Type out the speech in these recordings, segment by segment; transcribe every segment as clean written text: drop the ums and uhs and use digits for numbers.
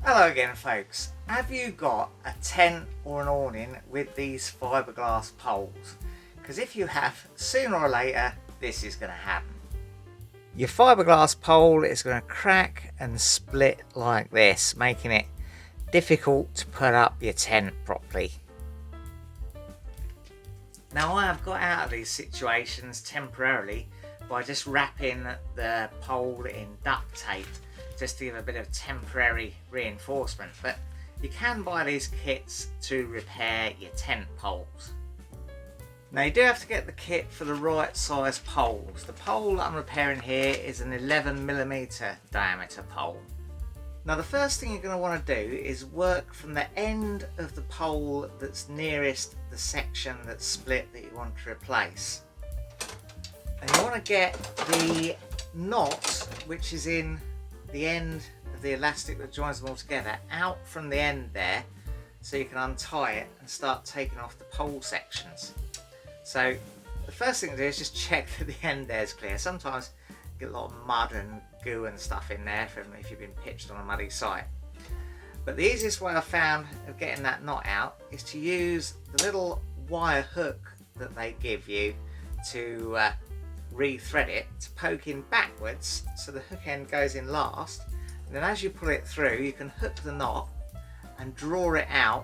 Hello again folks, have you got a tent or an awning with these fiberglass poles? Because if you have, sooner or later this is going to happen. Your fiberglass pole is going to crack and split like this, making it difficult to put up your tent properly. Now I have got out of these situations temporarily by just wrapping the pole in duct tape just to give a bit of temporary reinforcement, but you can buy these kits to repair your tent poles. Now you do have to get the kit for the right size poles. The pole I'm repairing here is an 11mm diameter pole. Now the first thing you're going to want to do is work from the end of the pole that's nearest the section that's split that you want to replace. And you want to get the knot, which is in the end of the elastic that joins them all together, out from the end there, so you can untie it and start taking off the pole sections. So the first thing to do is just check that the end there is clear. Sometimes you get a lot of mud and goo and stuff in there from if you've been pitched on a muddy site. But the easiest way I found of getting that knot out is to use the little wire hook that they give you to rethread it, to poke in backwards so the hook end goes in last, and then as you pull it through you can hook the knot and draw it out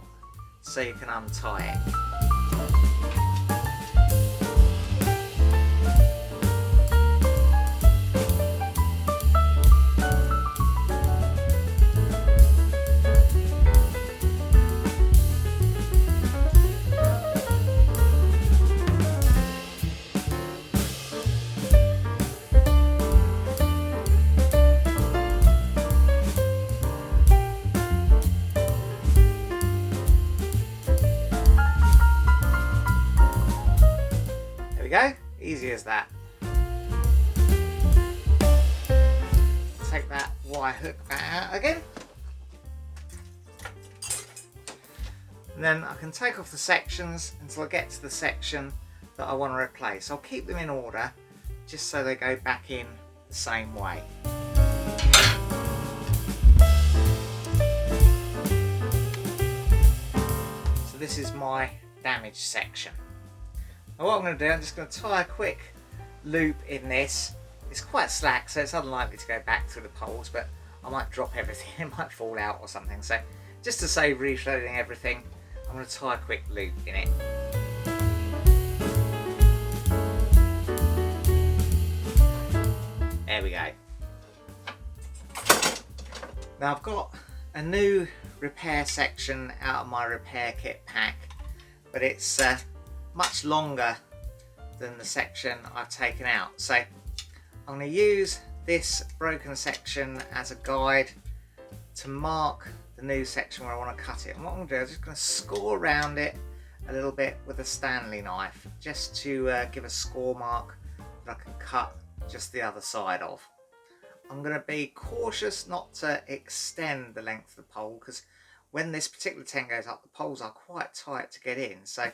so you can untie it. Go, easy as that. Take that wire hook back out again, and then I can take off the sections until I get to the section that I want to replace. I'll keep them in order just so they go back in the same way. So this is my damaged section. Now what I'm going to do, I'm just going to tie a quick loop in this. It's quite slack, so it's unlikely to go back through the poles, but I might drop everything, it might fall out or something. So just to save rethreading everything, I'm going to tie a quick loop in it. There we go. Now I've got a new repair section out of my repair kit pack, but it's much longer than the section I've taken out, so I'm going to use this broken section as a guide to mark the new section where I want to cut it. And what I'm going to do is just going to score around it a little bit with a Stanley knife, just to give a score mark that I can cut just the other side of. I'm going to be cautious not to extend the length of the pole, because when this particular tent goes up, the poles are quite tight to get in. So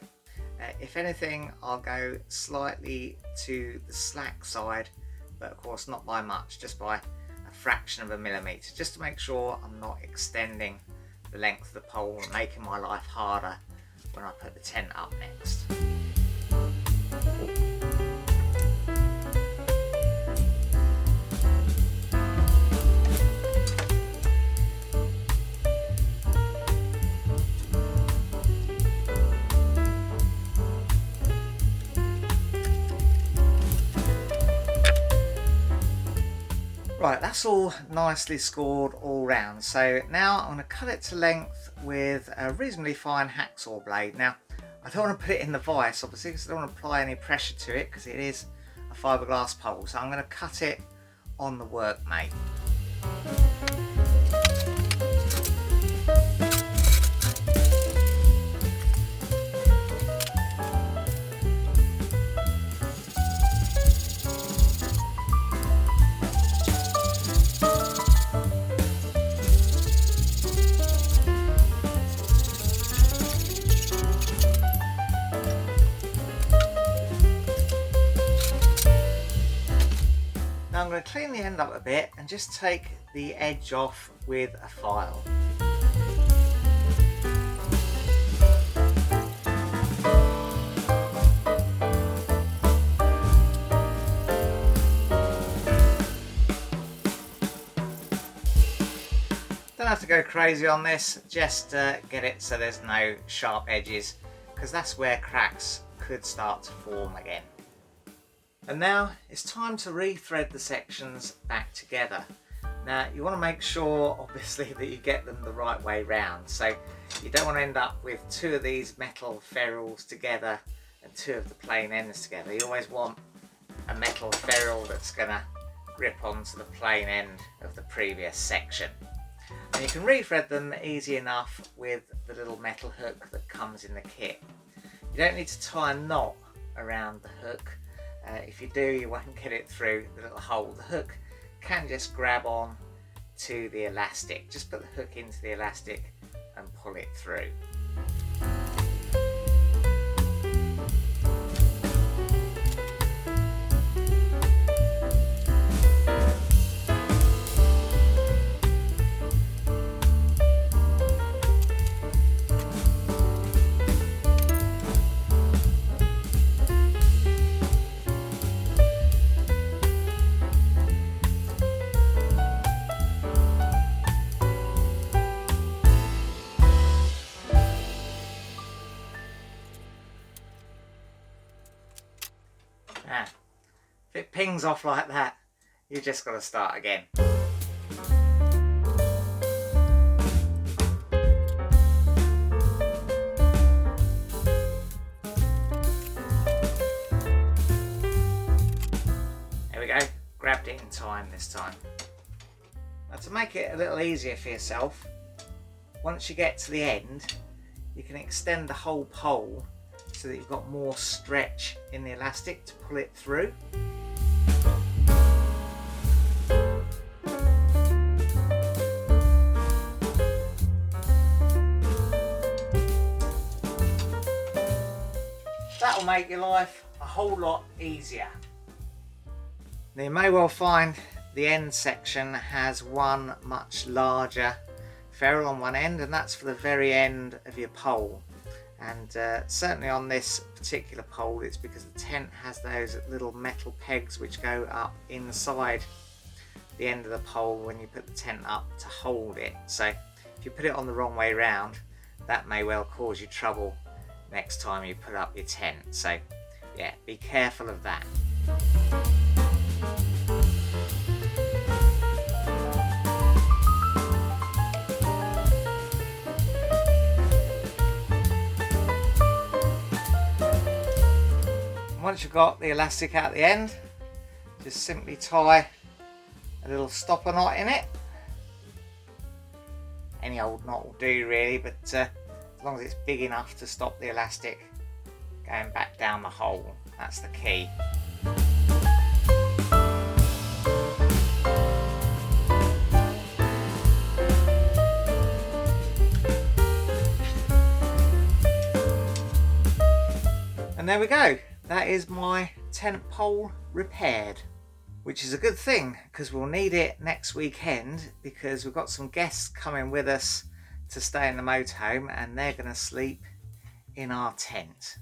if anything, I'll go slightly to the slack side, but of course not by much, just by a fraction of a millimetre, just to make sure I'm not extending the length of the pole and making my life harder when I put the tent up next. Right, that's all nicely scored all round. So now I'm going to cut it to length with a reasonably fine hacksaw blade. Now I don't want to put it in the vise obviously, because I don't want to apply any pressure to it, because it is a fiberglass pole. So I'm going to cut it on the workmate. Now I'm going to clean the end up a bit and just take the edge off with a file. Don't have to go crazy on this, just get it so there's no sharp edges, because that's where cracks could start to form again. And now it's time to rethread the sections back together. Now you want to make sure obviously that you get them the right way round, so you don't want to end up with two of these metal ferrules together and two of the plain ends together. You always want a metal ferrule that's going to grip onto the plain end of the previous section. And you can rethread them easy enough with the little metal hook that comes in the kit. You don't need to tie a knot around the hook. If you do, you won't get it through the little hole. The hook can just grab on to the elastic. Just put the hook into the elastic and pull it through. If it pings off like that, you just got to start again. There we go, grabbed it in time this time. Now to make it a little easier for yourself, once you get to the end, you can extend the whole pole so that you've got more stretch in the elastic to pull it through. That'll make your life a whole lot easier. Now you may well find the end section has one much larger ferrule on one end, and that's for the very end of your pole. And certainly on this particular pole, it's because the tent has those little metal pegs which go up inside the end of the pole when you put the tent up to hold it. So if you put it on the wrong way round, that may well cause you trouble next time you put up your tent. So yeah, be careful of that. Once you've got the elastic out the end, just simply tie a little stopper knot in it. Any old knot will do really, but as long as it's big enough to stop the elastic going back down the hole, that's the key. And there we go. That is my tent pole repaired, which is a good thing because we'll need it next weekend, because we've got some guests coming with us to stay in the motorhome and they're going to sleep in our tent.